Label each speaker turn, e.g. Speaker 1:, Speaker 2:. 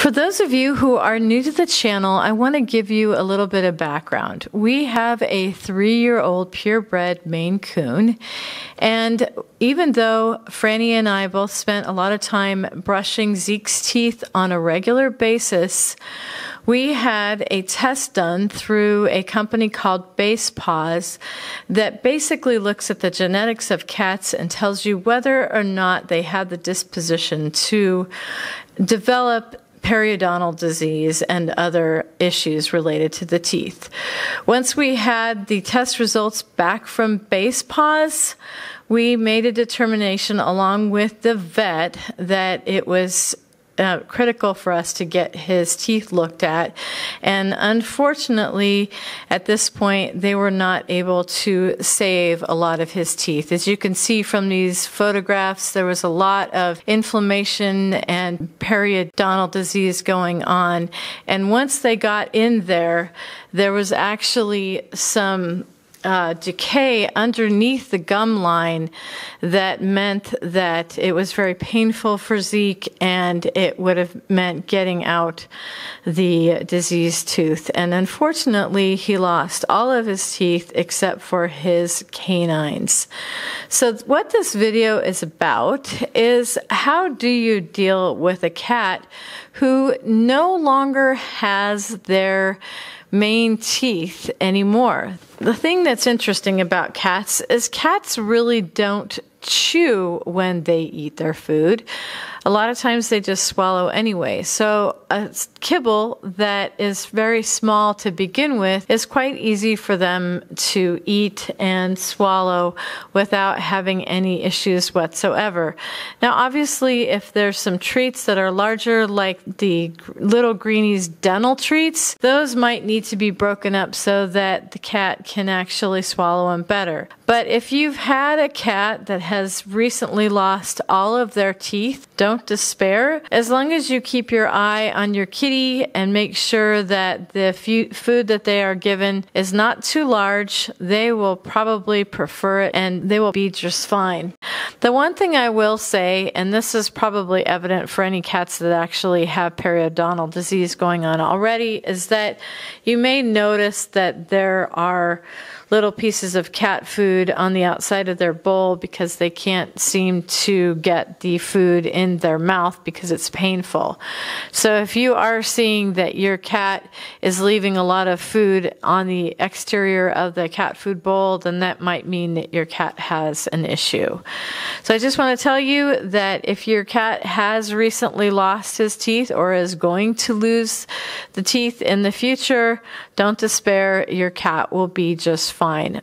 Speaker 1: For those of you who are new to the channel, I want to give you a little bit of background. We have a 3-year-old purebred Maine Coon, and even though Franny and I both spent a lot of time brushing Zeke's teeth on a regular basis, we had a test done through a company called Base Paws that basically looks at the genetics of cats and tells you whether or not they have the disposition to develop periodontal disease and other issues related to the teeth. Once we had the test results back from Base Paws, we made a determination along with the vet that it was critical for us to get his teeth looked at, and unfortunately at this point they were not able to save a lot of his teeth. As you can see from these photographs, there was a lot of inflammation and periodontal disease going on, and once they got in there, there was actually some decay underneath the gum line that meant that it was very painful for Zeke, and it would have meant getting out the diseased tooth. And unfortunately, he lost all of his teeth except for his canines. So what this video is about is how do you deal with a cat who no longer has their main teeth anymore. The thing that's interesting about cats is cats really don't chew when they eat their food. A lot of times they just swallow anyway. So a kibble that is very small to begin with is quite easy for them to eat and swallow without having any issues whatsoever. Now obviously if there's some treats that are larger, like the Little Greenies dental treats, those might need to be broken up so that the cat can actually swallow them better. But if you've had a cat that has recently lost all of their teeth, don't despair. As long as you keep your eye on your kitty and make sure that the food that they are given is not too large, they will probably prefer it and they will be just fine. The one thing I will say, and this is probably evident for any cats that actually have periodontal disease going on already, is that you may notice that there are little pieces of cat food on the outside of their bowl because they can't seem to get the food in their mouth because it's painful. So if you are seeing that your cat is leaving a lot of food on the exterior of the cat food bowl, then that might mean that your cat has an issue. So I just want to tell you that if your cat has recently lost his teeth or is going to lose the teeth in the future, don't despair. Your cat will be just fine.